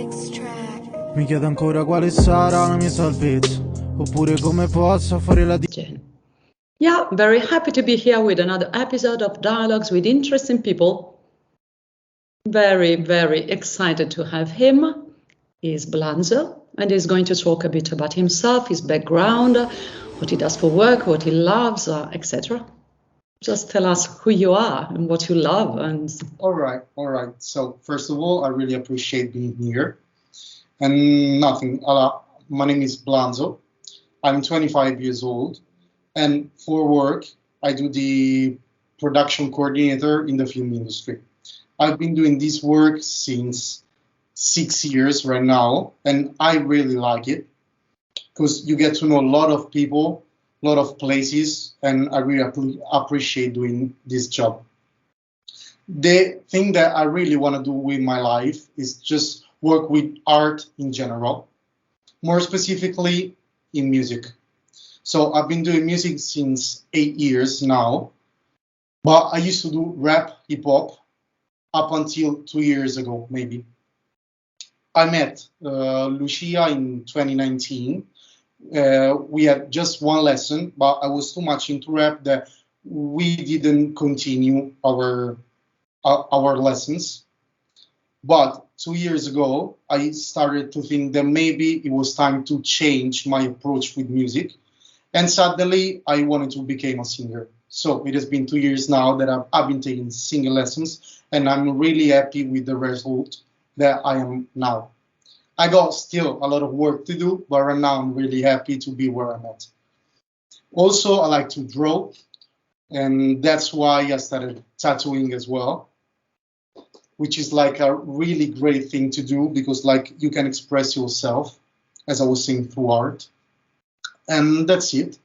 Mi chiedo ancora quale sarà la mia salvezza, oppure come posso fare la differenza. Yeah, very happy to be here with another episode of Dialogues with Interesting People. Very, very excited to have him. He's Blanzo, and he's going to talk a bit about himself, his background, what he does for work, what he loves, etc. Just tell us who you are and what you love. And all right. So first of all, I really appreciate being here. And nothing. My name is Blanzo. I'm 25 years old, and for work, I do the production coordinator in the film industry. I've been doing this work since 6 years right now, and I really like it because you get to know a lot of people, a lot of places, and I really appreciate doing this job. The thing that I really want to do with my life is just work with art in general, more specifically in music. So I've been doing music since 8 years now, but I used to do rap, hip hop up until 2 years ago, maybe. I met Lucia in 2019. We had just one lesson, but I was too much into rap that we didn't continue our lessons. But 2 years ago, I started to think that maybe it was time to change my approach with music. And suddenly, I wanted to become a singer. So it has been 2 years now that I've been taking singing lessons, and I'm really happy with the result that I am now. I got still a lot of work to do, but right now I'm really happy to be where I'm at. Also, I like to draw, and that's why I started tattooing as well, which is like a really great thing to do because like you can express yourself, as I was saying, through art. And that's it.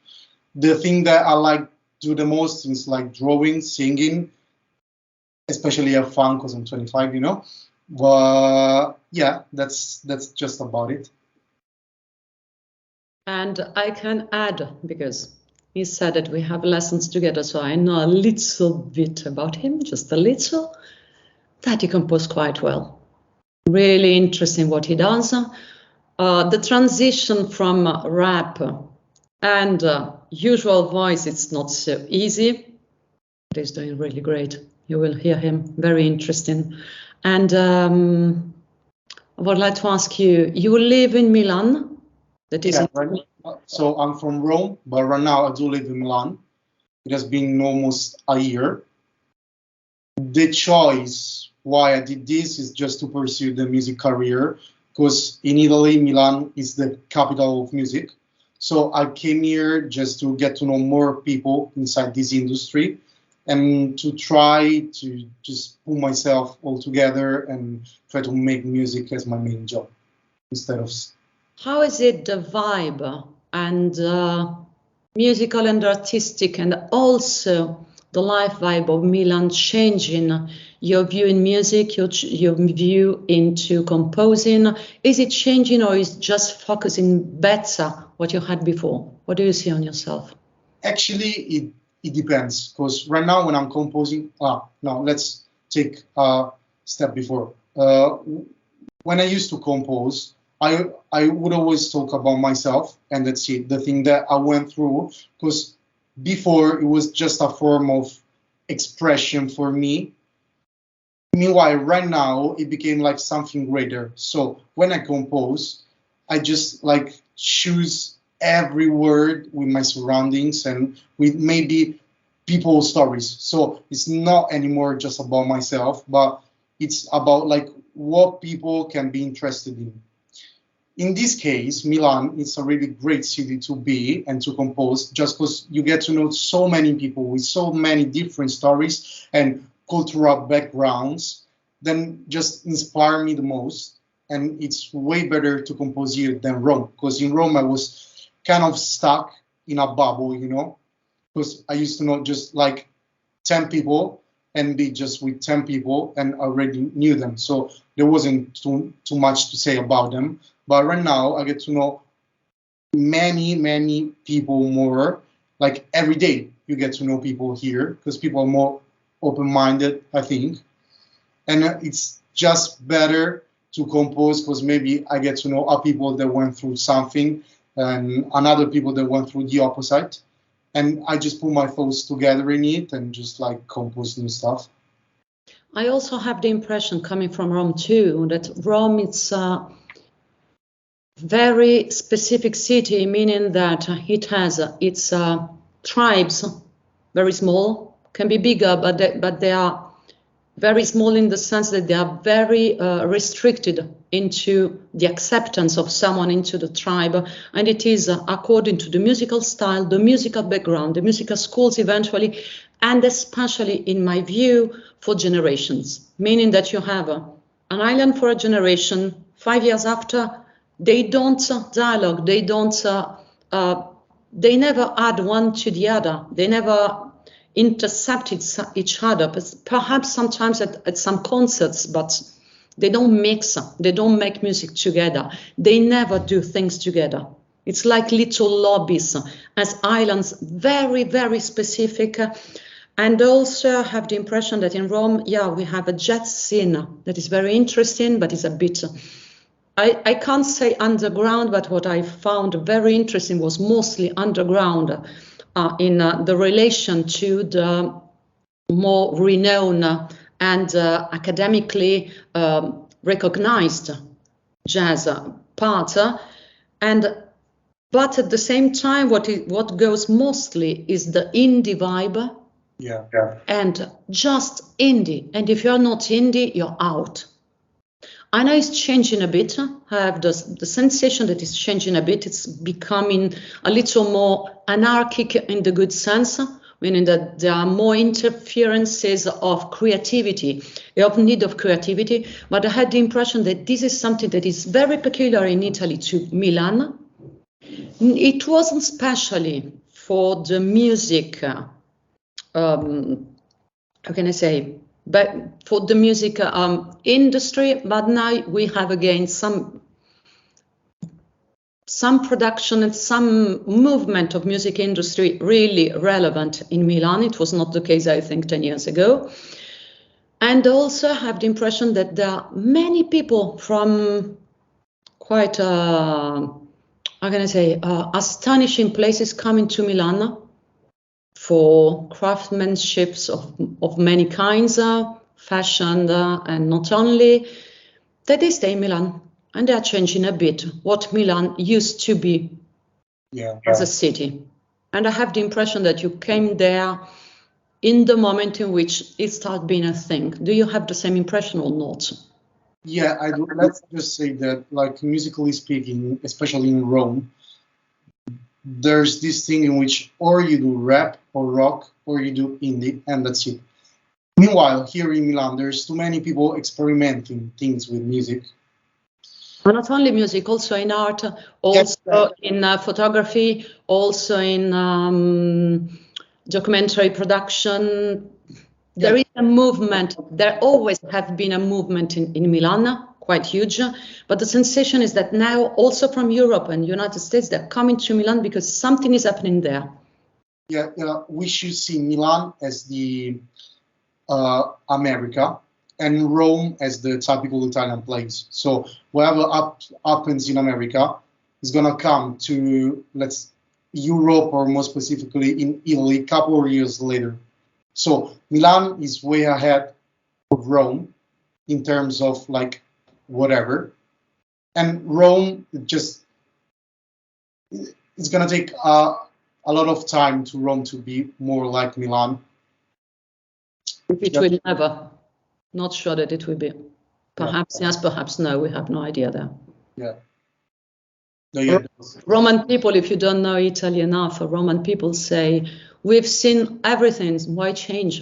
The thing that I like to do the most is like drawing, singing, especially have fun because I'm 25, you know. But yeah, that's just about it. And I can add, because he said that we have lessons together, so I know a little bit about him, just a little, that he composed quite well. Really interesting what he does. The transition from rap and usual voice, it's not so easy, but he's doing really great. You will hear him, very interesting. And I would like to ask you, you live in Milan? That is right. So I'm from Rome, but right now I do live in Milan. It has been almost a year. The choice why I did this is just to pursue the music career, because in Italy, Milan is the capital of music. So I came here just to get to know more people inside this industry and to try to just put myself all together and try to make music as my main job instead of... How is it the vibe and musical and artistic and also the life vibe of Milan changing your view in music, your view into composing? Is it changing or is it just focusing better what you had before? What do you see on yourself? Actually, it depends, because right now when I'm composing, no, let's take a step before. When I used to compose, I would always talk about myself, and that's it, the thing that I went through, because before it was just a form of expression for me. Meanwhile, right now it became like something greater. So when I compose, I just like choose every word with my surroundings and with maybe people's stories. So it's not anymore just about myself, but it's about like what people can be interested in. In this case, Milan is a really great city to be and to compose, just because you get to know so many people with so many different stories and cultural backgrounds, then just inspire me the most. And it's way better to compose here than Rome, because in Rome I was kind of stuck in a bubble, you know, because I used to know just like 10 people and be just with 10 people and already knew them. So there wasn't too much to say about them. But right now I get to know many people more. Like every day you get to know people here because people are more open-minded, I think. And it's just better to compose, because maybe I get to know other people that went through something and other people that went through the opposite. And I just put my thoughts together in it and just like compose new stuff. I also have the impression, coming from Rome too, that Rome is a very specific city, meaning that it has its tribes, very small, can be bigger, but they are very small in the sense that they are very restricted into the acceptance of someone into the tribe, and it is according to the musical style, the musical background, the musical schools eventually, and especially, in my view, for generations, meaning that you have an island for a generation, 5 years after, they don't dialogue, they don't, they never add one to the other, they never intercept each other, but perhaps sometimes at some concerts, but they don't mix, they don't make music together, they never do things together. It's like little lobbies as islands, very, very specific. And also have the impression that in Rome, yeah, we have a jazz scene that is very interesting, but it's a bit, I can't say underground, but what I found very interesting was mostly underground in the relation to the more renowned and academically recognized jazz part. But at the same time, what goes mostly is the indie vibe. Yeah. And just indie. And if you're not indie, you're out. I know it's changing a bit. I have the sensation that it's changing a bit. It's becoming a little more anarchic in the good sense, meaning that there are more interferences of creativity, of need of creativity. But I had the impression that this is something that is very peculiar in Italy to Milan. It wasn't especially for the music, how can I say, but for the music industry, but now we have again some production and some movement of music industry really relevant in Milan. It was not the case, I think, 10 years ago. And also have the impression that there are many people from quite, how can I say, astonishing places coming to Milan for craftsmanship of many kinds, fashion, and not only, that they stay in Milan and they are changing a bit what Milan used to be as a city. And I have the impression that you came there in the moment in which it started being a thing. Do you have the same impression or not? Yeah, I do. Let's just say that, like, musically speaking, especially in Rome, there's this thing in which or you do rap or rock or you do indie, and that's it. Meanwhile, here in Milan, there's too many people experimenting things with music. But not only music, also in art, also in photography, also in documentary production. There is a movement. There always have been a movement in Milan, quite huge. But the sensation is that now also from Europe and United States, they're coming to Milan because something is happening there. Yeah, we should see Milan as the America and Rome as the typical Italian place. So whatever happens in America is gonna come to Europe, or more specifically in Italy, a couple of years later. So Milan is way ahead of Rome in terms of like whatever, and Rome it's gonna take a lot of time to Rome to be more like Milan. It will never. Not sure that it will be. Perhaps yes, perhaps no. We have no idea there. Yeah. No, yeah. Roman people, if you don't know Italy enough, Roman people say, we've seen everything, why change?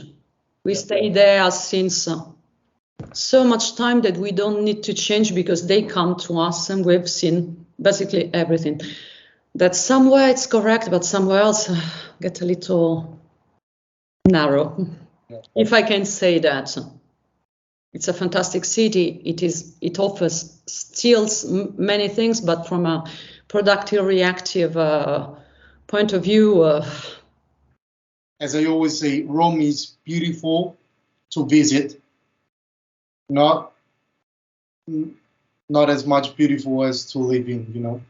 We stay there since so much time that we don't need to change because they come to us and we've seen basically everything. That somewhere it's correct, but somewhere else get a little narrow, if I can say that. It's a fantastic city. It offers still many things, but from a productive, reactive point of view. As I always say, Rome is beautiful to visit, not not as much beautiful as to live in, you know,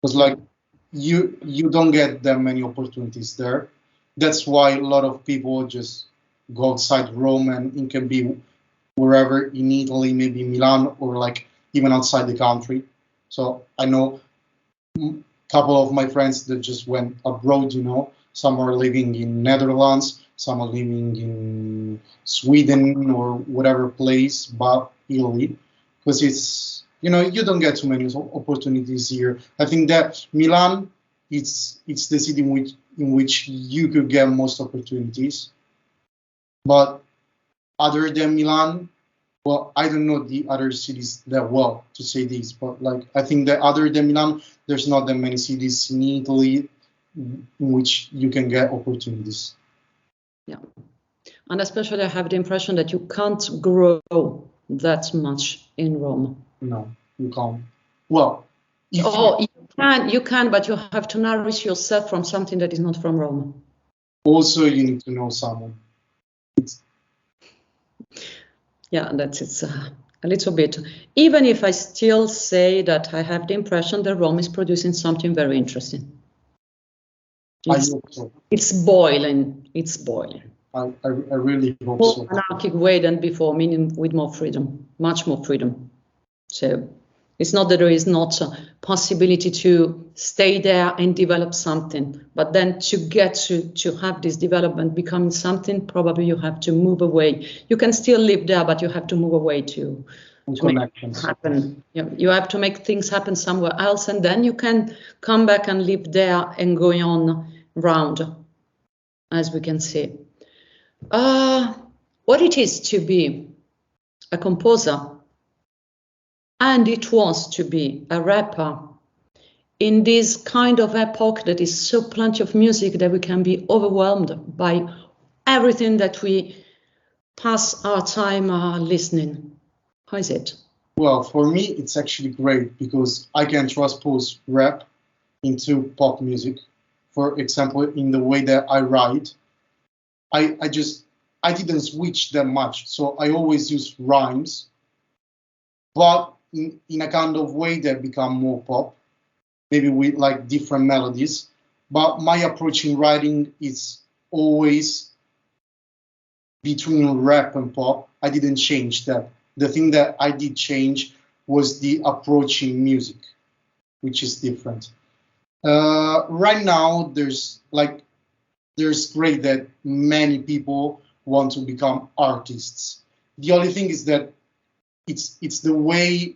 because like you don't get that many opportunities there. That's why a lot of people just go outside Rome, and it can be wherever in Italy, maybe Milan, or like even outside the country. So I know a couple of my friends that just went abroad, you know, some are living in Netherlands, some are living in Sweden or whatever place, but Italy, because it's, you know, you don't get too many opportunities here. I think that Milan, it's the city in which you could get most opportunities, but other than Milan, well, I don't know the other cities that well to say this, but like I think that other than Milan, there's not that many cities in Italy in which you can get opportunities. Yeah, and especially I have the impression that you can't grow that much in Rome. No, you can't. Well, you can, but you have to nourish yourself from something that is not from Rome. Also, you need to know someone. Yeah, that's it's a little bit. Even if I still say that I have the impression that Rome is producing something very interesting. I hope so. It's boiling. It's boiling. I really hope More so. anarchic way than before, meaning with more freedom, much more freedom. So it's not that there is not a possibility to stay there and develop something, but then to get to have this development becoming something, probably you have to move away. You can still live there, but you have to move away to make it happen. You have to make things happen somewhere else, and then you can come back and live there and going on round, as we can see. What it is to be a composer, and it was to be a rapper in this kind of epoch that is so plenty of music that we can be overwhelmed by everything that we pass our time listening. How is it? Well, for me, it's actually great because I can transpose rap into pop music. For example, in the way that I write, I didn't switch that much. So I always use rhymes, but in a kind of way that become more pop, maybe with like different melodies. But my approach in writing is always between rap and pop. I didn't change that. The thing that I did change was the approach in music, which is different. Right now, there's great that many people want to become artists. The only thing is that it's the way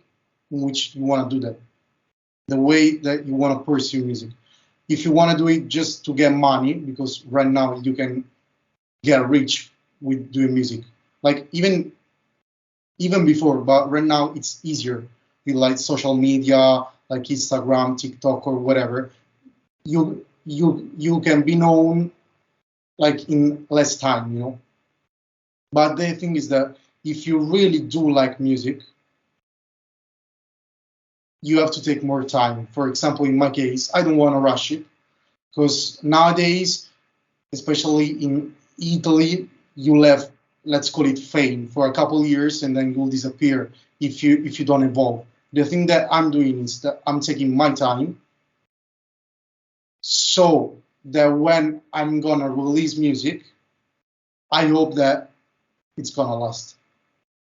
in which you want to do that, the way that you want to pursue music. If you want to do it just to get money, because right now you can get rich with doing music, like even before, but right now it's easier with like social media, like Instagram, TikTok, or whatever. You can be known like in less time, you know. But the thing is that if you really do like music, you have to take more time. For example, in my case, I don't want to rush it because nowadays, especially in Italy, you have, let's call it fame for a couple of years and then you'll disappear if you don't evolve. The thing that I'm doing is that I'm taking my time so that when I'm gonna release music, I hope that it's gonna last.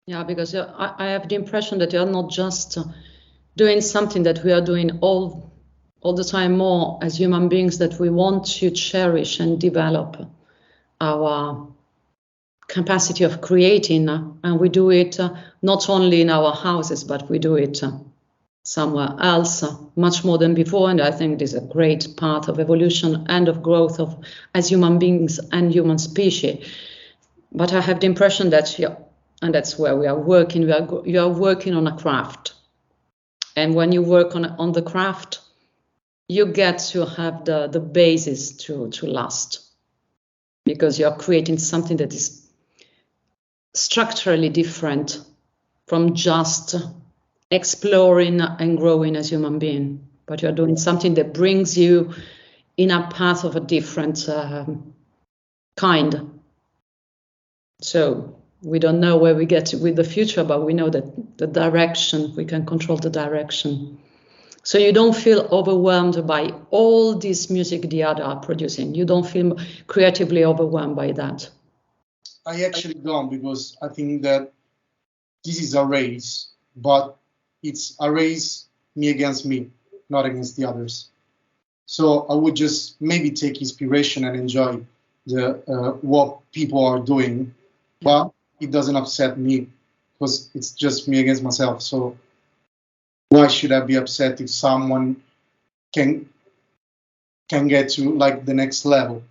Yeah, because I have the impression that you're not just doing something that we are doing all the time more as human beings, that we want to cherish and develop our capacity of creating, and we do it not only in our houses, but we do it somewhere else much more than before. And I think this is a great part of evolution and of growth of as human beings and human species. But I have the impression that and that's where we are working. You are working on a craft, and when you work on the craft, you get to have the basis to last, because you are creating something that is structurally different from just exploring and growing as human being. But you are doing something that brings you in a path of a different kind. So We don't know where we get with the future, but we know that the direction, we can control the direction. So you don't feel overwhelmed by all this music the other are producing. You don't feel creatively overwhelmed by that. I actually don't, because I think that this is a race, but it's a race me against me, not against the others. So I would just maybe take inspiration and enjoy the what people are doing, but it doesn't upset me because it's just me against myself. So why should I be upset if someone can get to like the next level?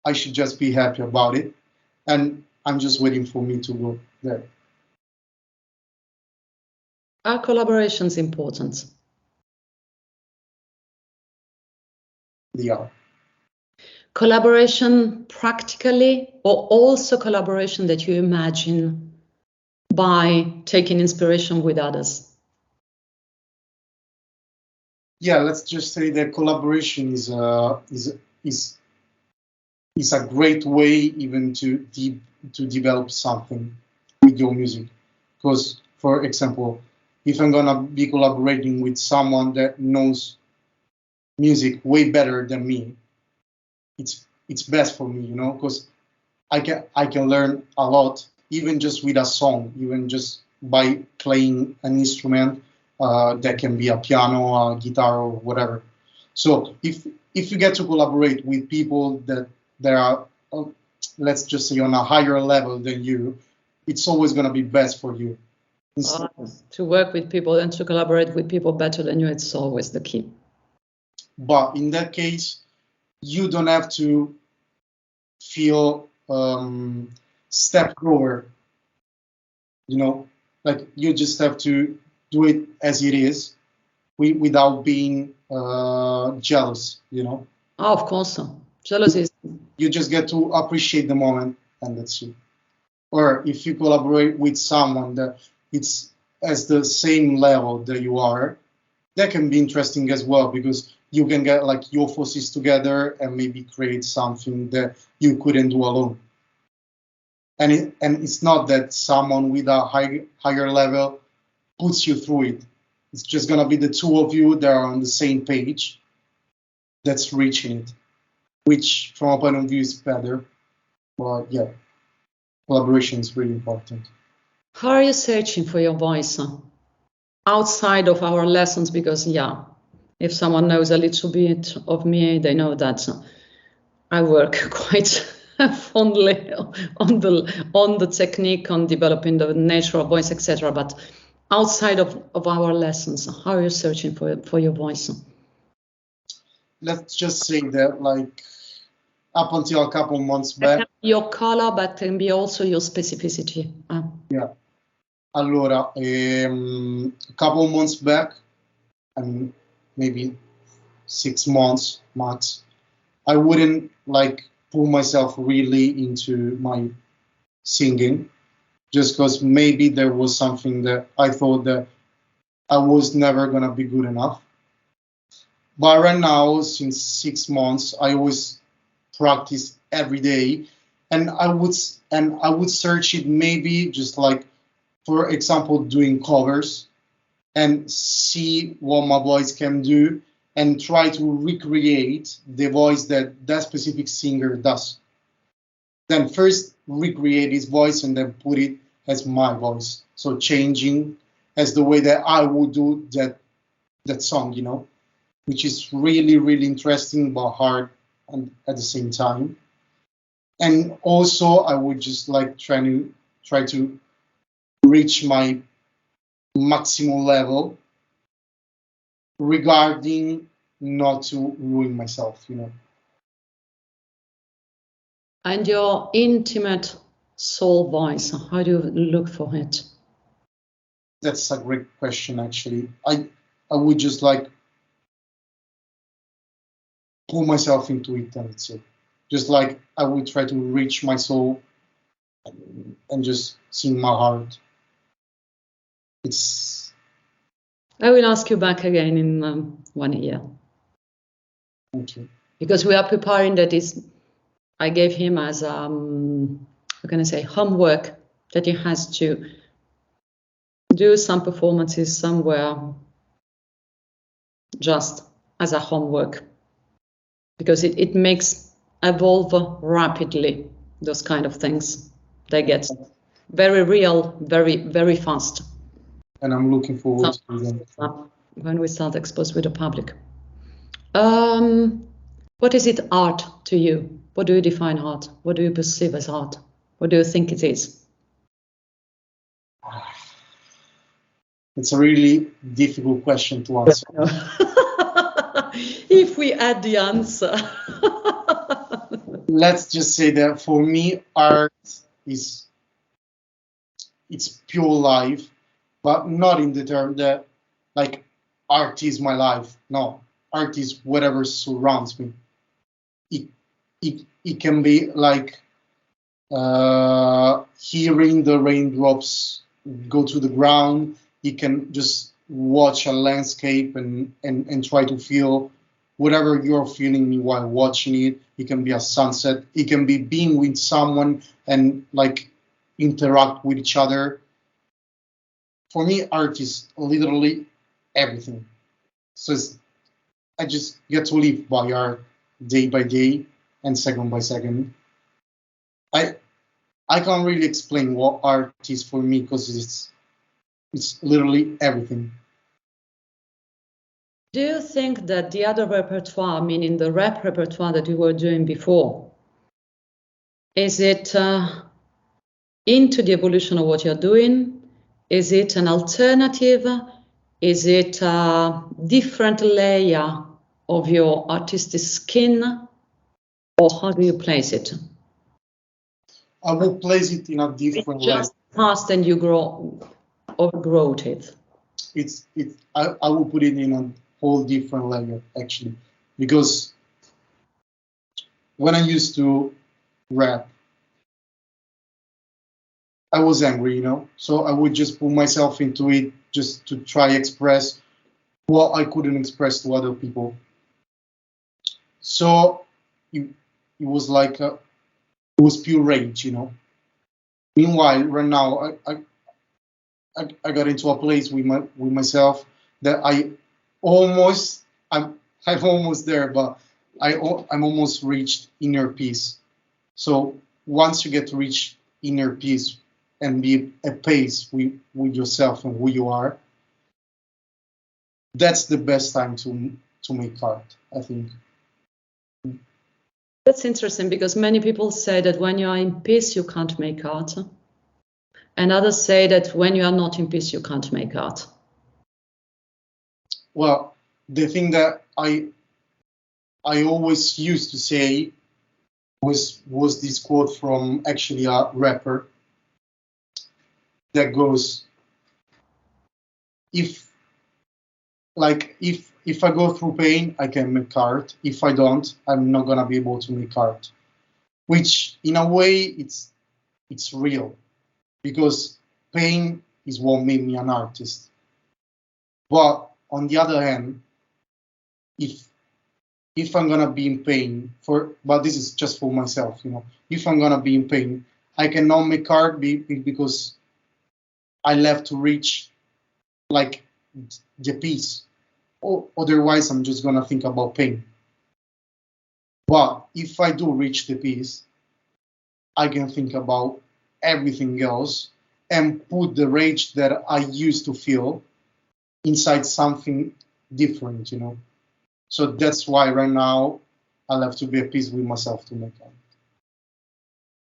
I should just be happy about it, and I'm just waiting for me to go there. Are collaborations important? They are. Collaboration practically, or also collaboration that you imagine by taking inspiration with others? Yeah, let's just say that collaboration is a great way even to develop something with your music. Because, for example, if I'm gonna be collaborating with someone that knows music way better than me, it's best for me, you know, because I can learn a lot even just with a song, even just by playing an instrument that can be a piano, a guitar, or whatever. So if you get to collaborate with people that are let's just say on a higher level than you, it's always going to be best for you. To work with people and to collaborate with people better than you, it's always the key. But in that case, you don't have to feel step grower, you know, like you just have to do it as it is without being jealous, you know. Oh, of course. Jealousy is... You just get to appreciate the moment, and that's it. Or if you collaborate with someone that it's as the same level that you are, that can be interesting as well, because you can get like your forces together and maybe create something that you couldn't do alone. And it's not that someone with a higher level puts you through it. It's just gonna be the two of you that are on the same page that's reaching it, which from a point of view is better. But yeah, collaboration is really important. How are you searching for your voice outside of our lessons? Because yeah, if someone knows a little bit of me, they know that I work quite fondly on the technique, on developing the natural voice, etc. But outside of our lessons, how are you searching for your voice? Let's just say that, like, up until a couple months back. Your color, but can be also your specificity. Yeah. Allora, a couple months back, and maybe 6 months max, I wouldn't like pull myself really into my singing, just because maybe there was something that I thought that I was never gonna be good enough. But right now, since 6 months, I always practice every day, and I would search it maybe just like, for example, doing covers and see what my voice can do and try to recreate the voice that specific singer does. Then first recreate his voice and then put it as my voice. So changing as the way that I would do that song, you know, which is really, really interesting but hard at the same time. And also I would just like try to reach my maximum level regarding not to ruin myself, you know. And your intimate soul voice, how do you look for it? That's a great question, actually. I would just like pull myself into it, and that's it. Just like I would try to reach my soul and just sing my heart. I will ask you back again in 1 year. Thank you. Because we are preparing that. I gave him as how can I say, homework that he has to do some performances somewhere just as a homework, because it makes evolve rapidly, those kind of things. They get very real, very, very fast. And I'm looking forward to them. When we start exposed with the public. What is it art to you? What do you define art? What do you perceive as art? What do you think it is? It's a really difficult question to answer. If we add the answer. Let's just say that for me, art is it's pure life, but not in the term that like art is my life. No, art is whatever surrounds me. It can be like hearing the raindrops go to the ground. You can just watch a landscape and try to feel whatever you're feeling while watching it. It can be a sunset. It can be being with someone and like interact with each other. For me, art is literally everything. So I just get to live by art day by day and second by second. I can't really explain what art is for me because it's literally everything. Do you think that the other repertoire, meaning the rap repertoire that you were doing before, is it into the evolution of what you're doing? Is it an alternative? Is it a different layer of your artistic skin? Or how do you place it? I will place it in a different way. Just past and you overgrow it. I will put it in a whole different layer actually, because when I used to rap, I was angry, you know, so I would just put myself into it just to try express what I couldn't express to other people. So it was like it was pure rage, you know. Meanwhile, right now I got into a place with myself that I'm almost there, but I'm almost reached inner peace. So once you get to reach inner peace and be at pace with yourself and who you are, that's the best time to make art, I think. That's interesting, because many people say that when you are in peace, you can't make art. And others say that when you are not in peace, you can't make art. Well, the thing that I always used to say was this quote from actually a rapper that goes, if I go through pain, I can make art. If I don't, I'm not gonna be able to make art. Which in a way it's real, because pain is what made me an artist. But on the other hand, if I'm gonna be in pain but this is just for myself, you know, if I'm gonna be in pain, I cannot make art because I left to reach like the peace. Or otherwise, I'm just gonna think about pain. But if I do reach the peace, I can think about everything else and put the rage that I used to feel inside something different, you know. So that's why right now I'll have to be at peace with myself to make art.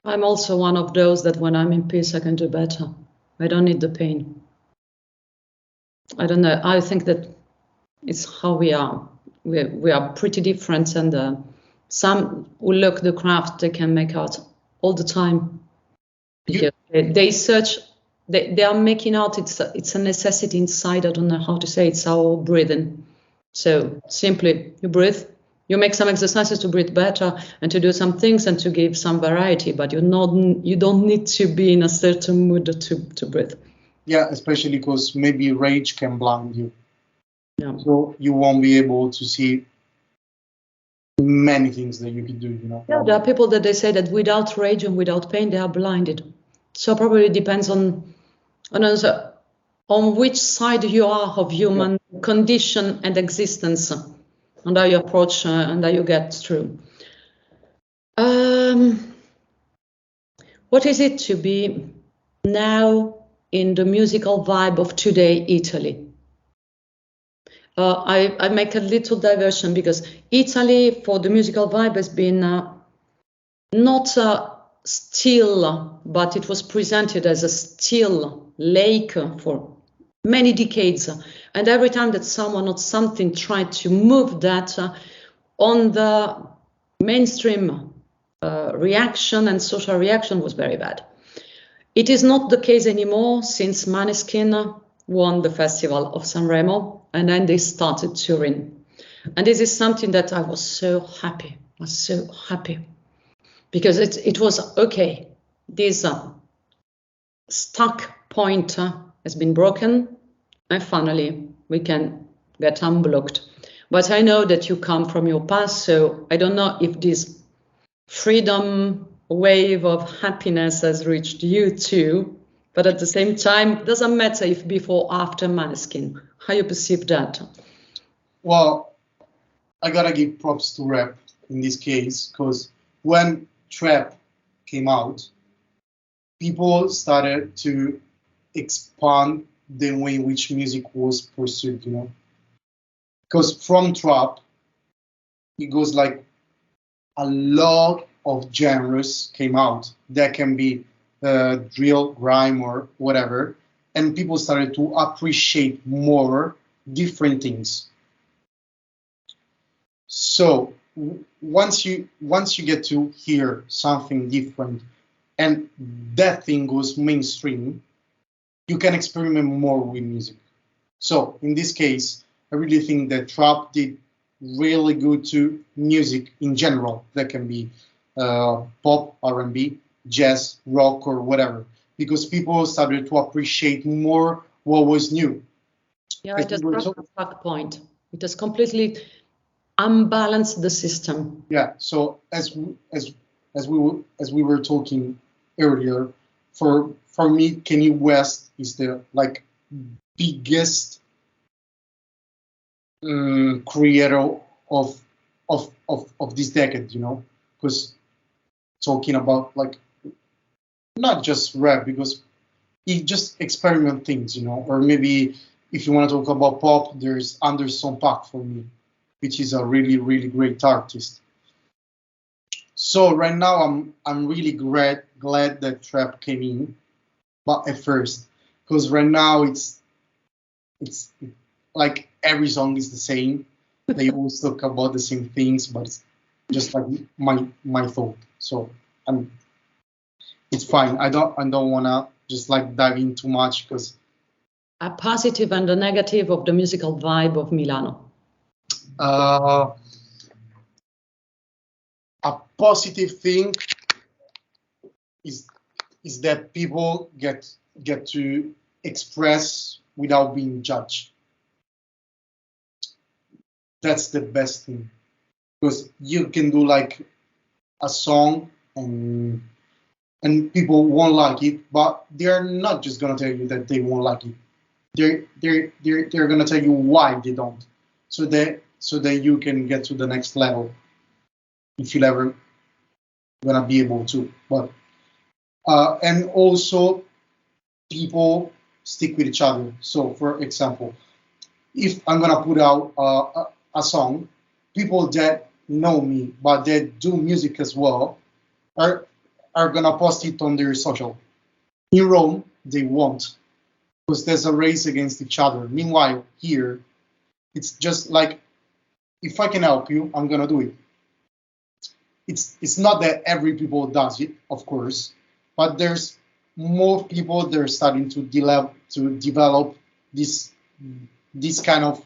I'm also one of those that when I'm in peace, I can do better. I don't need the pain. I don't know. I think that it's how we are. We are pretty different, and some who look the craft, they can make art all the time. Because they search, they are making art. It's a necessity inside. I don't know how to say. It's our breathing. So simply, you breathe. You make some exercises to breathe better and to do some things and to give some variety. But you don't need to be in a certain mood to breathe. Yeah, especially because maybe rage can blind you. Yeah. So you won't be able to see many things that you can do, you know. Yeah, there are people that they say that without rage and without pain, they are blinded. So probably depends on which side you are of human condition and existence, and how you approach and how you get through. What is it to be now in the musical vibe of today, Italy? I make a little diversion because Italy, for the musical vibe, has been not still, but it was presented as a still lake for many decades. And every time that someone or something tried to move that on the mainstream reaction and social reaction was very bad. It is not the case anymore since Maneskin won the Festival of Sanremo and then they started touring. And this is something that I was so happy, because it was okay. This stuck point has been broken and finally we can get unblocked. But I know that you come from your past, so I don't know if this freedom wave of happiness has reached you too, but at the same time, it doesn't matter if before or after Maneskin. How you perceive that? Well, I gotta give props to rap in this case, because when trap came out, people started to expand the way in which music was pursued, you know. Because from trap, it goes like a lot of genres came out. That can be drill, grime, or whatever, and people started to appreciate more different things. So once you get to hear something different, and that thing goes mainstream, you can experiment more with music. So in this case, I really think that trap did really good to music in general. That can be pop, R&B, jazz, rock, or whatever, because people started to appreciate more what was new. Yeah, it has brought a stuck point. It has completely unbalanced the system. Yeah. So as we were talking earlier, for me, Kanye West is the biggest creator of this decade, you know, because talking about not just rap, because he just experiment things, you know, or maybe if you want to talk about pop, there's Anderson .Paak for me, which is a really, really great artist. So right now I'm really glad that trap came in, but at first, because right now it's like every song is the same. They always talk about the same things, but it's just like my thought. So it's fine. I don't wanna just dive in too much, because a positive and a negative of the musical vibe of Milano. A positive thing is that people get to express without being judged. That's the best thing, because you can do a song and people won't like it, but they're not just gonna tell you that they won't like it. They're gonna tell you why they don't, so that you can get to the next level, if you're ever gonna be able to. But and also people stick with each other. So for example, if I'm gonna put out a song, people that know me but that do music as well are gonna post it on their social. In Rome, they won't, because there's a race against each other. Meanwhile, here, it's just if I can help you, I'm gonna do it. It's not that every people does it, of course, but there's more people that are starting to develop this kind of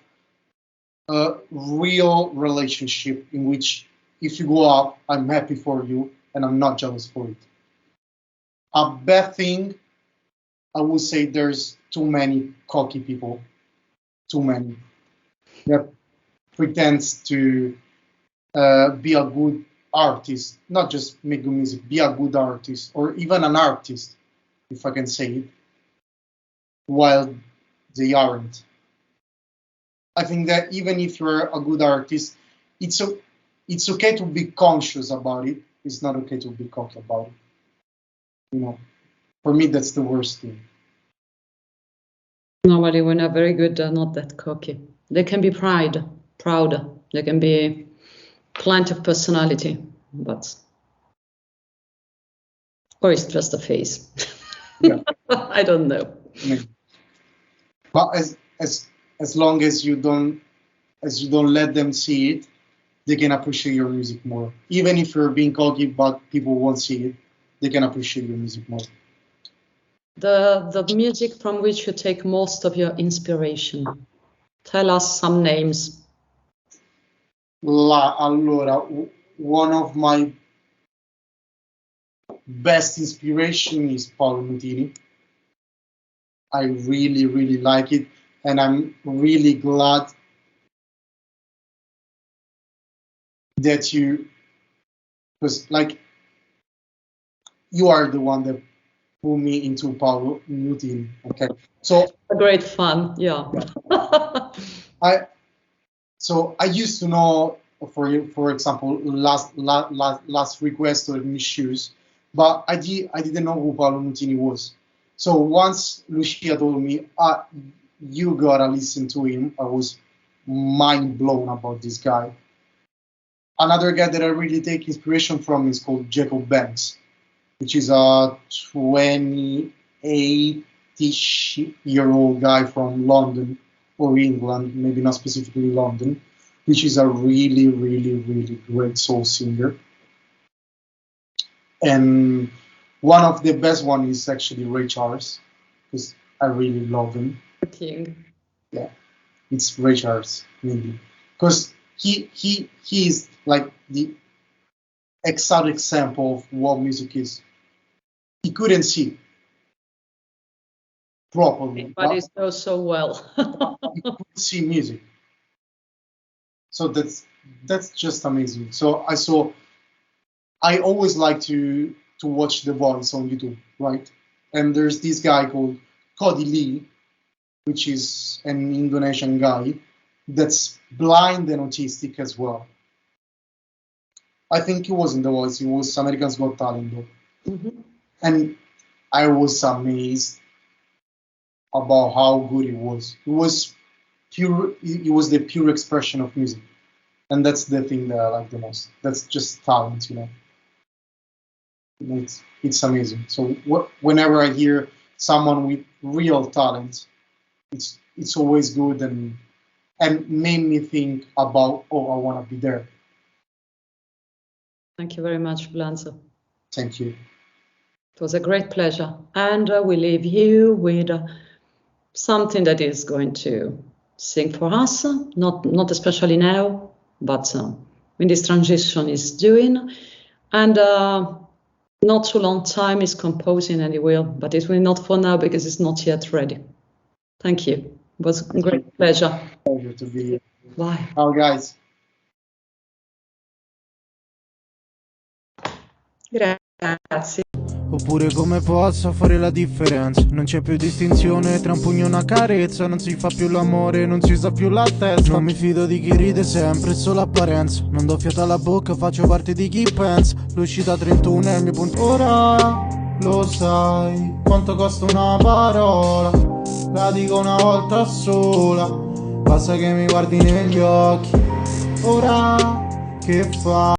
real relationship, in which if you go up, I'm happy for you and I'm not jealous for it. A bad thing, I would say, there's too many cocky people, too many, that pretends to be a good artist, not just make good music, be a good artist, or even an artist. if I can say it, while they aren't. I think that even if you're a good artist, it's okay to be conscious about it. It's not okay to be cocky about it. You know, for me, that's the worst thing. Normally, when they're very good, they're not that cocky. They can be proud. They can be plenty of personality, but or it's just a face. Yeah. I don't know. Yeah. But as long as you don't let them see it, they can appreciate your music more. Even if you're being cocky, but people won't see it, they can appreciate your music more. The music from which you take most of your inspiration. Tell us some names. Allora, one of my best inspiration is Paolo Nutini. I really, really like it, and I'm really glad that because like you are the one that put me into Paolo Nutini. Okay, so A great fun, yeah. I used to know, for example, last request or Mishues, but I didn't know who Paolo Nutini was. So once Lucia told me, you gotta listen to him, I was mind blown about this guy. Another guy that I really take inspiration from is called Jacob Banks, which is a 28-ish-year-old guy from London or England, maybe not specifically London, which is a really, really, really great soul singer. And one of the best one is actually Ray Charles, because I really love him. The king. Yeah, it's Ray Charles, maybe, because he is like the exact example of what music is. He couldn't see properly, but he knows so well. he could see music. So that's just amazing. So I always like to watch The Voice on YouTube, right? And there's this guy called Cody Lee, which is an Indonesian guy that's blind and autistic as well. I think he was in The Voice. He was American's Got Talent, though. Mm-hmm. And I was amazed about how good he was. It was pure. It was the pure expression of music, and that's the thing that I like the most. That's just talent, you know. It's amazing. So whenever I hear someone with real talent, it's always good and made me think about, oh, I want to be there. Thank you very much, Blanzo. Thank you. It was a great pleasure. And we leave you with something that is going to sing for us, not especially now, but when this transition is doing. And not too long time is composing, and it will, but it will not for now because it's not yet ready. Thank you. It was a great pleasure. Pleasure to be here. Bye. Ciao, guys. Grazie. Oppure come posso fare la differenza? Non c'è più distinzione tra un pugno e una carezza. Non si fa più l'amore, non si usa più la testa. Non mi fido di chi ride sempre, è solo apparenza. Non do fiato alla bocca, faccio parte di chi pensa. L'uscita 31 è il mio punto. Ora lo sai quanto costa una parola. La dico una volta sola, basta che mi guardi negli occhi. Ora che fai?